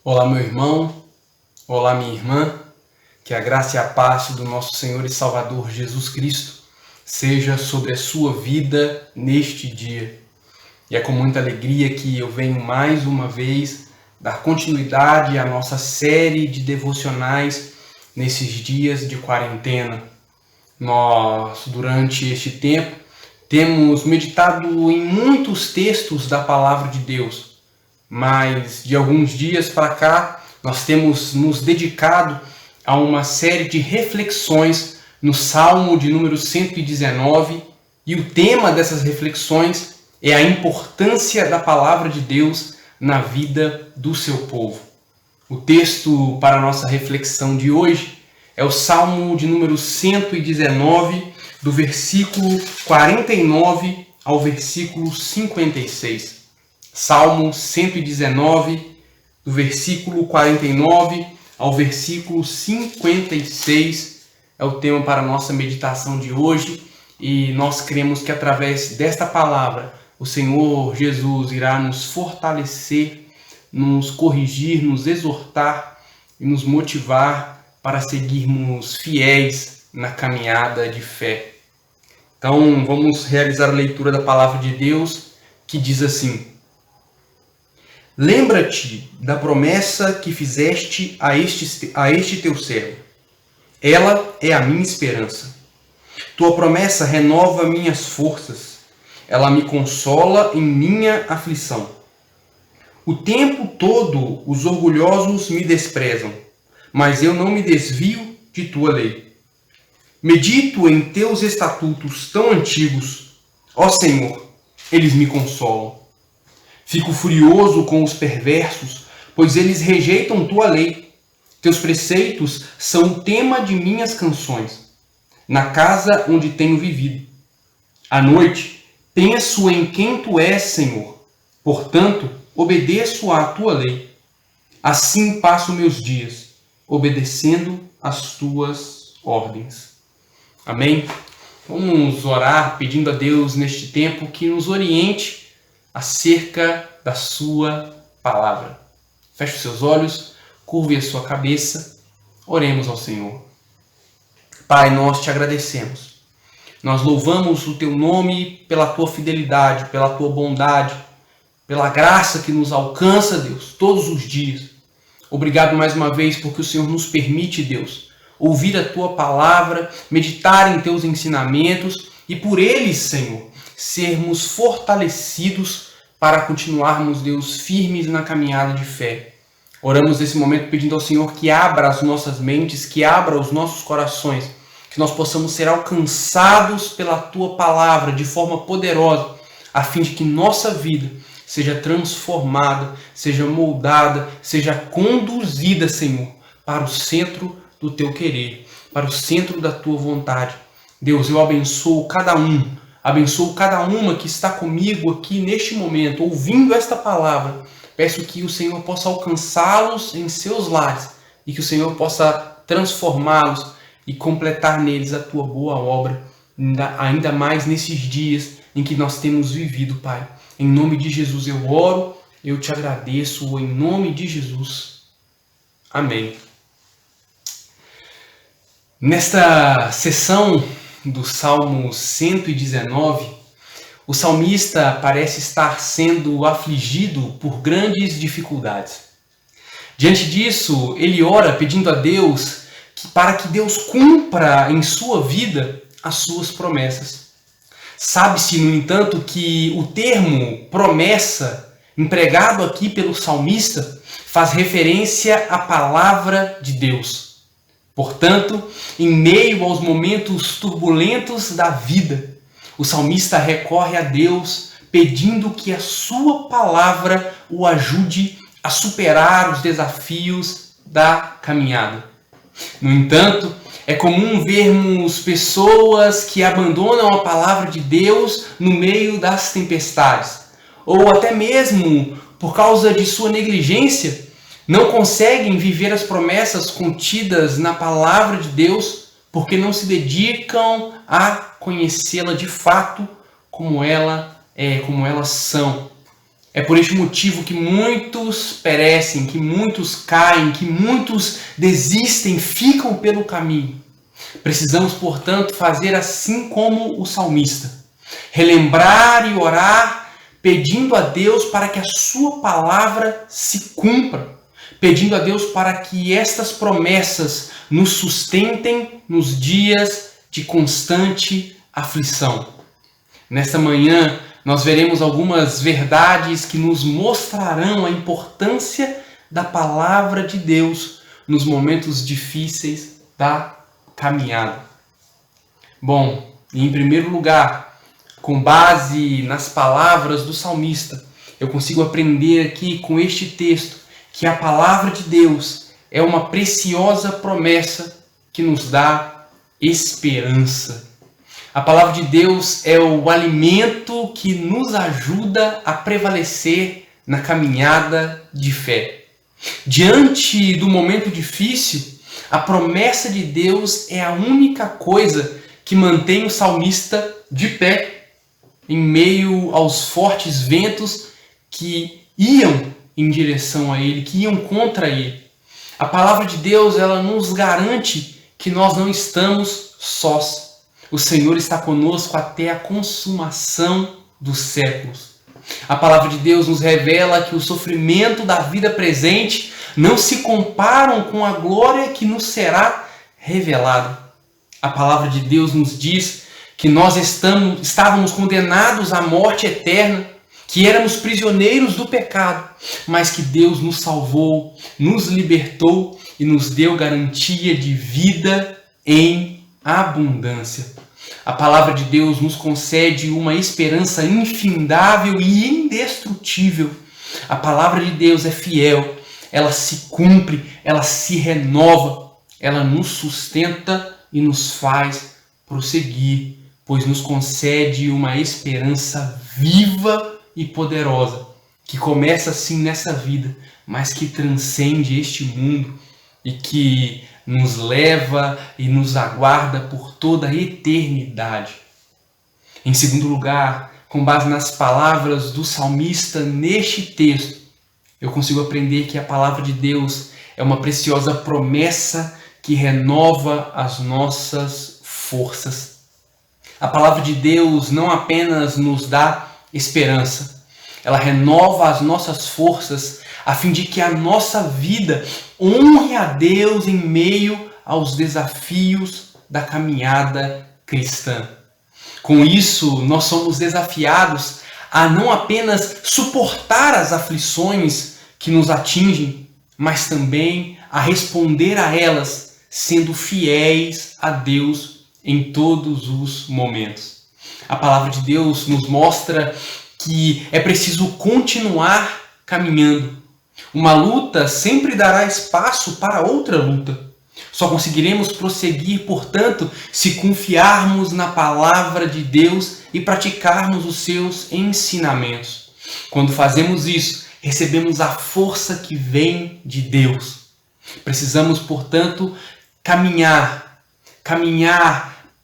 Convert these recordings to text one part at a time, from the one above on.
Olá, meu irmão, olá, minha irmã, que a graça e a paz do nosso Senhor e Salvador Jesus Cristo seja sobre a sua vida neste dia. E é com muita alegria que eu venho mais uma vez dar continuidade à nossa série de devocionais nesses dias de quarentena. Nós, durante este tempo, temos meditado em muitos textos da Palavra de Deus, mas de alguns dias para cá nós temos nos dedicado a uma série de reflexões no Salmo de número 119, e o tema dessas reflexões é a importância da Palavra de Deus na vida do seu povo. O texto para a nossa reflexão de hoje é o Salmo de número 119, do versículo 49 ao versículo 56. Salmo 119, do versículo 49 ao versículo 56, é o tema para a nossa meditação de hoje, e nós cremos que através desta palavra o Senhor Jesus irá nos fortalecer, nos corrigir, nos exortar e nos motivar para seguirmos fiéis na caminhada de fé. Então vamos realizar a leitura da palavra de Deus, que diz assim: Lembra-te da promessa que fizeste a este teu servo. Ela é a minha esperança. Tua promessa renova minhas forças. Ela me consola em minha aflição. O tempo todo os orgulhosos me desprezam, mas eu não me desvio de tua lei. Medito em teus estatutos tão antigos. Ó Senhor, eles me consolam. Fico furioso com os perversos, pois eles rejeitam tua lei. Teus preceitos são o tema de minhas canções, na casa onde tenho vivido. À noite, penso em quem tu és, Senhor. Portanto, obedeço à tua lei. Assim passo meus dias, obedecendo às tuas ordens. Amém? Vamos orar pedindo a Deus neste tempo que nos oriente acerca da sua palavra. Feche os seus olhos, curve a sua cabeça, oremos ao Senhor. Pai, nós te agradecemos. Nós louvamos o teu nome pela tua fidelidade, pela tua bondade, pela graça que nos alcança, Deus, todos os dias. Obrigado mais uma vez porque o Senhor nos permite, Deus, ouvir a tua palavra, meditar em teus ensinamentos e por eles, Senhor, sermos fortalecidos para continuarmos, Deus, firmes na caminhada de fé. Oramos nesse momento pedindo ao Senhor que abra as nossas mentes, que abra os nossos corações, que nós possamos ser alcançados pela tua palavra de forma poderosa, a fim de que nossa vida seja transformada, seja moldada, seja conduzida, Senhor, para o centro do teu querer, para o centro da tua vontade. Deus, eu abençoo cada um. Abençoo cada uma que está comigo aqui neste momento, ouvindo esta palavra. Peço que o Senhor possa alcançá-los em seus lares e que o Senhor possa transformá-los e completar neles a tua boa obra, ainda mais nesses dias em que nós temos vivido, Pai. Em nome de Jesus eu oro, eu te agradeço, em nome de Jesus. Amém. Nesta sessão do Salmo 119, o salmista parece estar sendo afligido por grandes dificuldades. Diante disso, ele ora pedindo a Deus para que Deus cumpra em sua vida as suas promessas. Sabe-se, no entanto, que o termo promessa, empregado aqui pelo salmista, faz referência à palavra de Deus. Portanto, em meio aos momentos turbulentos da vida, o salmista recorre a Deus pedindo que a sua palavra o ajude a superar os desafios da caminhada. No entanto, é comum vermos pessoas que abandonam a palavra de Deus no meio das tempestades, ou até mesmo por causa de sua negligência, não conseguem viver as promessas contidas na palavra de Deus porque não se dedicam a conhecê-la de fato como elas são. É por este motivo que muitos perecem, que muitos caem, que muitos desistem, ficam pelo caminho. Precisamos, portanto, fazer assim como o salmista. Relembrar e orar, pedindo a Deus para que a sua palavra se cumpra. Pedindo a Deus para que estas promessas nos sustentem nos dias de constante aflição. Nesta manhã, nós veremos algumas verdades que nos mostrarão a importância da palavra de Deus nos momentos difíceis da caminhada. Bom, em primeiro lugar, com base nas palavras do salmista, eu consigo aprender aqui com este texto que a palavra de Deus é uma preciosa promessa que nos dá esperança. A palavra de Deus é o alimento que nos ajuda a prevalecer na caminhada de fé. Diante do momento difícil, a promessa de Deus é a única coisa que mantém o salmista de pé em meio aos fortes ventos que iam em direção a ele, que iam contra ele. A palavra de Deus, ela nos garante que nós não estamos sós. O Senhor está conosco até a consumação dos séculos. A palavra de Deus nos revela que o sofrimento da vida presente não se comparam com a glória que nos será revelada. A palavra de Deus nos diz que nós estávamos condenados à morte eterna, que éramos prisioneiros do pecado, mas que Deus nos salvou, nos libertou e nos deu garantia de vida em abundância. A palavra de Deus nos concede uma esperança infindável e indestrutível. A palavra de Deus é fiel, ela se cumpre, ela se renova, ela nos sustenta e nos faz prosseguir, pois nos concede uma esperança viva e poderosa, que começa assim nessa vida, mas que transcende este mundo e que nos leva e nos aguarda por toda a eternidade. Em segundo lugar, com base nas palavras do salmista neste texto, eu consigo aprender que a palavra de Deus é uma preciosa promessa que renova as nossas forças. A palavra de Deus não apenas nos dá esperança, ela renova as nossas forças a fim de que a nossa vida honre a Deus em meio aos desafios da caminhada cristã. Com isso, nós somos desafiados a não apenas suportar as aflições que nos atingem, mas também a responder a elas, sendo fiéis a Deus em todos os momentos. A palavra de Deus nos mostra que é preciso continuar caminhando. Uma luta sempre dará espaço para outra luta. Só conseguiremos prosseguir, portanto, se confiarmos na palavra de Deus e praticarmos os seus ensinamentos. Quando fazemos isso, recebemos a força que vem de Deus. Precisamos, portanto, caminhar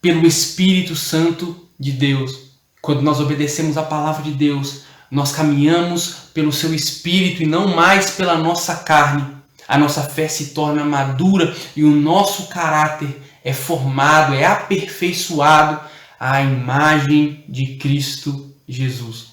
pelo Espírito Santo de Deus. Quando nós obedecemos a palavra de Deus, nós caminhamos pelo seu Espírito e não mais pela nossa carne. A nossa fé se torna madura e o nosso caráter é formado, é aperfeiçoado à imagem de Cristo Jesus.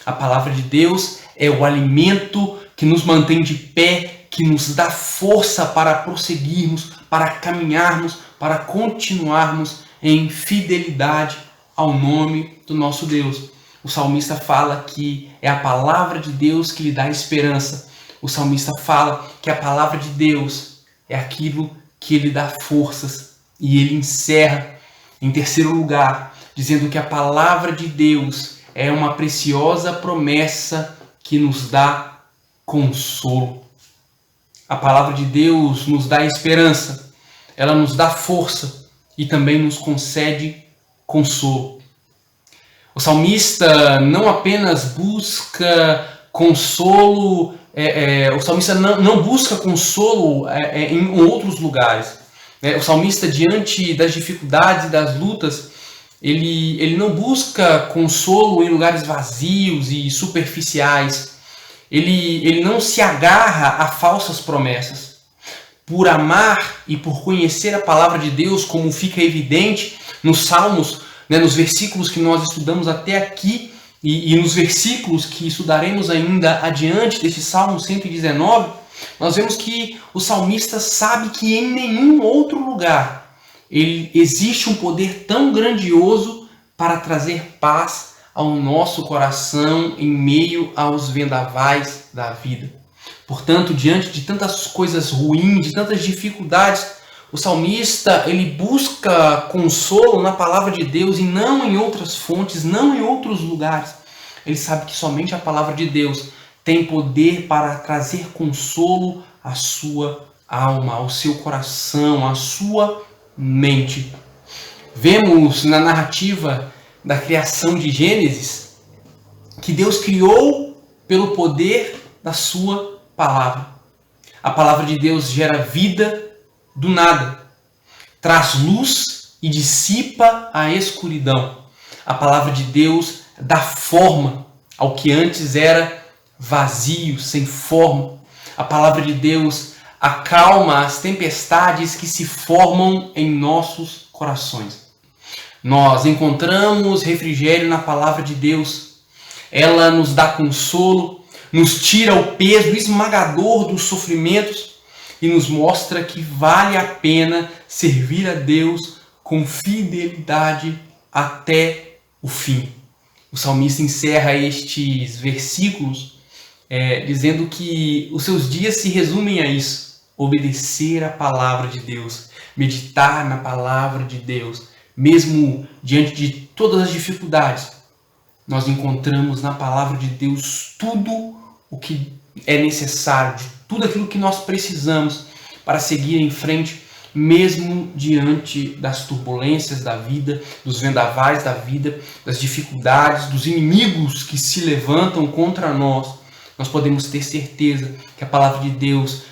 A palavra de Deus é o alimento que nos mantém de pé, que nos dá força para prosseguirmos, para caminharmos, para continuarmos em fidelidade ao nome do nosso Deus. O salmista fala que é a palavra de Deus que lhe dá esperança. O salmista fala que a palavra de Deus é aquilo que lhe dá forças. E ele encerra, em terceiro lugar, dizendo que a palavra de Deus é uma preciosa promessa que nos dá consolo. A palavra de Deus nos dá esperança, ela nos dá força e também nos concede consolo. O salmista não apenas busca consolo, o salmista não busca consolo em outros lugares. O salmista, diante das dificuldades e das lutas, ele não busca consolo em lugares vazios e superficiais. Ele não se agarra a falsas promessas. Por amar e por conhecer a palavra de Deus, como fica evidente nos Salmos, né, nos versículos que nós estudamos até aqui e nos versículos que estudaremos ainda adiante deste Salmo 119, nós vemos que o salmista sabe que em nenhum outro lugar existe um poder tão grandioso para trazer paz ao nosso coração em meio aos vendavais da vida. Portanto, diante de tantas coisas ruins, de tantas dificuldades, o salmista ele busca consolo na palavra de Deus e não em outras fontes, não em outros lugares. Ele sabe que somente a palavra de Deus tem poder para trazer consolo à sua alma, ao seu coração, à sua mente. Vemos na narrativa da criação de Gênesis que Deus criou pelo poder da sua palavra. A palavra de Deus gera vida do nada, traz luz e dissipa a escuridão. A palavra de Deus dá forma ao que antes era vazio, sem forma. A palavra de Deus acalma as tempestades que se formam em nossos corações. Nós encontramos refrigério na palavra de Deus. Ela nos dá consolo, nos tira o peso esmagador dos sofrimentos e nos mostra que vale a pena servir a Deus com fidelidade até o fim. O salmista encerra estes versículos dizendo que os seus dias se resumem a isso: obedecer a palavra de Deus, meditar na palavra de Deus. Mesmo diante de todas as dificuldades, nós encontramos na palavra de Deus tudo o que é necessário, de tudo aquilo que nós precisamos para seguir em frente, mesmo diante das turbulências da vida, dos vendavais da vida, das dificuldades, dos inimigos que se levantam contra nós. Nós podemos ter certeza que a palavra de Deus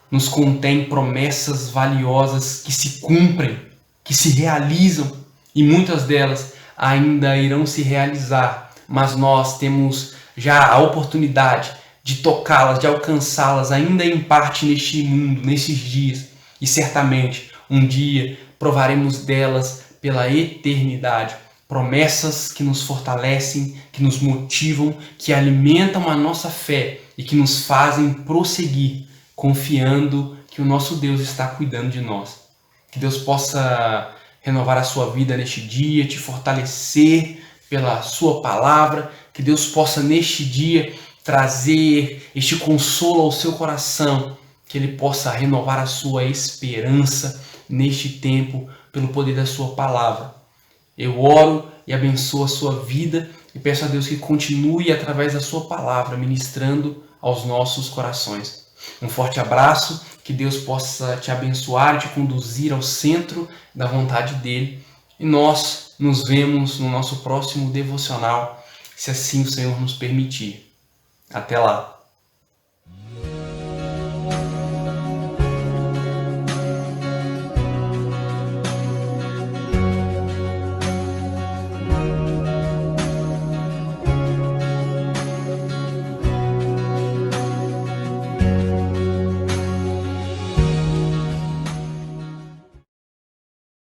nos contém promessas valiosas que se cumprem, que se realizam, e muitas delas ainda irão se realizar, mas nós temos já a oportunidade de tocá-las, de alcançá-las ainda em parte neste mundo, nesses dias, e certamente um dia provaremos delas pela eternidade. Promessas que nos fortalecem, que nos motivam, que alimentam a nossa fé e que nos fazem prosseguir, confiando que o nosso Deus está cuidando de nós. Que Deus possa renovar a sua vida neste dia, te fortalecer pela sua palavra, que Deus possa neste dia trazer este consolo ao seu coração, que Ele possa renovar a sua esperança neste tempo pelo poder da sua palavra. Eu oro e abençoo a sua vida e peço a Deus que continue através da sua palavra ministrando aos nossos corações. Um forte abraço, que Deus possa te abençoar e te conduzir ao centro da vontade dEle. E nós nos vemos no nosso próximo devocional, se assim o Senhor nos permitir. Até lá!